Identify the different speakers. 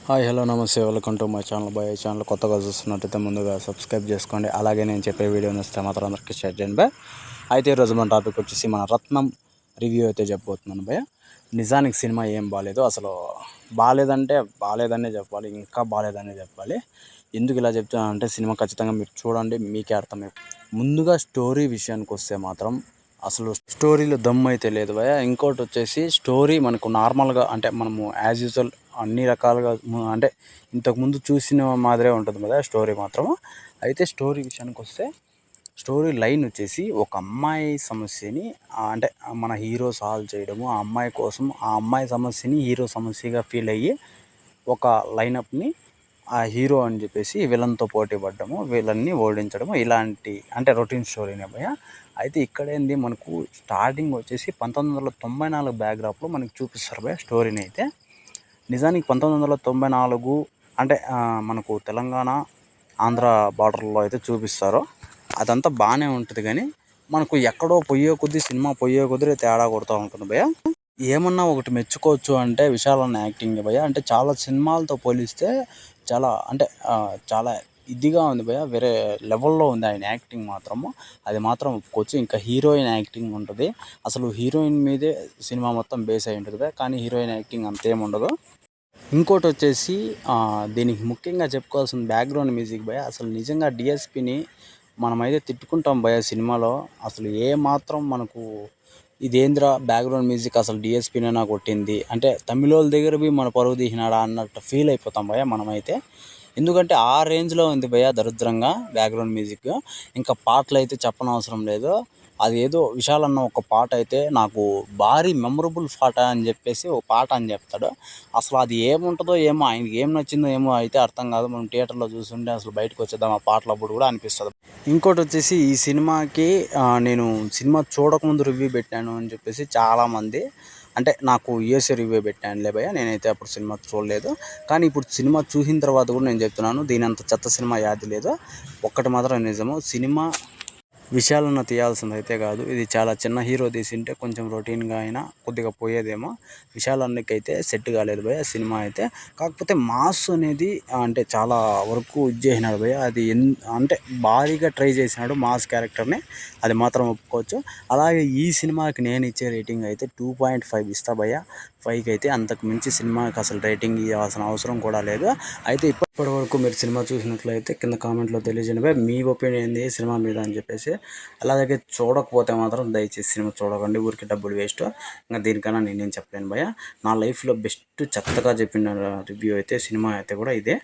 Speaker 1: Hi hello నమస్తే welcome to my channel bye. Channel కొత్తగా చూస్తున్నట్టయితే ముందుగా సబ్స్క్రైబ్ చేసుకోండి. అలాగే నేను చెప్పే వీడియోని వస్తే మాత్రం అందరికీ షేర్ చేయండి బాయ్. అయితే ఈరోజు మన టాపిక్ వచ్చేసి మన రత్నం రివ్యూ అయితే చెప్పబోతున్నాను బాయ్. నిజానికి సినిమా ఏం బాగాలేదు, అసలు బాగాలేదంటే బాగాలేదనే చెప్పాలి, ఇంకా బాగాలేదనే చెప్పాలి. ఎందుకు ఇలా చెప్తున్నానంటే సినిమా ఖచ్చితంగా మీరు చూడండి, మీకే అర్థమవుతుంది. ముందుగా స్టోరీ విషయానికి వస్తే మాత్రం అసలు స్టోరీలో దమ్ము అయితే లేదు భయ. ఇంకోటి వచ్చేసి స్టోరీ మనకు నార్మల్గా అంటే మనము యాజ్ యూజువల్ అన్ని రకాలుగా అంటే ఇంతకుముందు చూసిన మాదిరే ఉంటుంది కదా స్టోరీ మాత్రం. అయితే స్టోరీ విషయానికి వస్తే స్టోరీ లైన్ వచ్చేసి ఒక అమ్మాయి సమస్యని అంటే మన హీరో సాల్వ్ చేయడము, ఆ అమ్మాయి కోసం ఆ అమ్మాయి సమస్యని హీరో సమస్యగా ఫీల్ అయ్యి ఒక లైనప్ని ఆ హీరో అని చెప్పేసి విలన్తో పోటీ పడ్డము, విలన్ని ఓడించడము, ఇలాంటి అంటే రొటీన్ స్టోరీనే భయ. అయితే ఇక్కడేంది మనకు స్టార్టింగ్ వచ్చేసి 1994 బ్యాక్గ్రాప్లో మనకు చూపిస్తారు భయ స్టోరీని. అయితే నిజానికి 1994 అంటే మనకు తెలంగాణ ఆంధ్ర బార్డర్లో అయితే చూపిస్తారు. అదంతా బాగానే ఉంటుంది, కానీ మనకు ఎక్కడో పొయ్యే కొద్దీ సినిమా పొయ్యే కొద్దీ తేడా కొడుతూ ఉంటుంది భయ. ఏమన్నా ఒకటి మెచ్చుకోవచ్చు అంటే విశాల్ అన్న యాక్టింగ్ భయ. అంటే చాలా సినిమాలతో పోలిస్తే చాలా అంటే చాలా ఇదిగా ఉంది భయ, వేరే లెవెల్లో ఉంది ఆయన యాక్టింగ్ మాత్రము. అది మాత్రం ఒప్పుకోవచ్చు. ఇంకా హీరోయిన్ యాక్టింగ్ ఉంటుంది, అసలు హీరోయిన్ మీదే సినిమా మొత్తం బేస్ అయి ఉంటుంది భయ, కానీ హీరోయిన్ యాక్టింగ్ అంతేం ఉండదు. ఇంకోటి వచ్చేసి దీనికి ముఖ్యంగా చెప్పుకోవాల్సిన బ్యాక్గ్రౌండ్ మ్యూజిక్ భయ. అసలు నిజంగా డిఎస్పిని మనమైతే తిట్టుకుంటాం భయ సినిమాలో, అసలు ఏ మాత్రం మనకు ఇదేంద్ర బ్యాక్గ్రౌండ్ మ్యూజిక్ అసలు డిఎస్పీనే కొట్టింది అంటే తమిళోళ్ళ దగ్గరవి మన పరువు తీసినాడా అన్నట్టు ఫీల్ అయిపోతాం భయ మనమైతే. ఎందుకంటే ఆ రేంజ్లో ఉంది భయ దరిద్రంగా బ్యాక్గ్రౌండ్ మ్యూజిక్. ఇంకా పాటలు అయితే చెప్పనవసరం లేదు. అది ఏదో విశాల్ అన్న ఒక పాట అయితే నాకు భారీ మెమరబుల్ పాట అని చెప్పేసి ఒక పాట అని చెప్తాడు. అసలు అది ఏముంటుందో ఏమో, ఆయనకి ఏం నచ్చిందో ఏమో అయితే అర్థం కాదు. మనం థియేటర్లో చూస్తుంటే అసలు బయటకు వచ్చేద్దాం ఆ పాటలప్పుడు కూడా అనిపిస్తుంది. ఇంకోటి వచ్చేసి ఈ సినిమాకి నేను సినిమా చూడకముందు రివ్యూ పెట్టాను అని చెప్పేసి చాలామంది అంటే నాకు యూఎస్ఏ రివ్యూ పెట్టాను భయ్య. నేనైతే అప్పుడు సినిమా చూడలేదు, కానీ ఇప్పుడు సినిమా చూసిన తర్వాత కూడా నేను చెప్తున్నాను దీని అంత చెత్త సినిమా యాది లేదు. ఒక్కటి మాత్రం నిజము, సినిమా విశాలన్న తీయాల్సింది అయితే కాదు. ఇది చాలా చిన్న హీరో తీసింటే కొంచెం రొటీన్గా అయినా కొద్దిగా పోయేదేమో. విశాల్ అన్నకైతే సెట్ కాలేదు భయ సినిమా అయితే. కాకపోతే మాస్ అనేది అంటే చాలా వరకు చేసినాడు భయ. అది అంటే భారీగా ట్రై చేసినాడు మాస్ క్యారెక్టర్ని, అది మాత్రం ఒప్పుకోవచ్చు. అలాగే ఈ సినిమాకి నేను ఇచ్చే రేటింగ్ అయితే 2.5 ఇస్తా భయ. 5కి అయితే అంతకు మించి సినిమాకి అసలు రేటింగ్ ఇవ్వాల్సిన అవసరం కూడా లేదు. అయితే ఇప్పటి వరకు మీరు సినిమా చూసినట్లయితే కింద కామెంట్లో తెలియజేయండి భయ, మీ ఒపీనియన్ ఏంది సినిమా మీద అని చెప్పేసి. అలాగే చూడకపోతే మాత్రం దయచేసి సినిమా చూడకండి, ఊరికి డబ్బులు వేస్ట్. ఇంకా దీనికన్నా నేనేం చెప్పలేను భయ. నా లైఫ్లో బెస్ట్ చెత్తగా చెప్పిన రివ్యూ అయితే సినిమా అయితే కూడా ఇదే.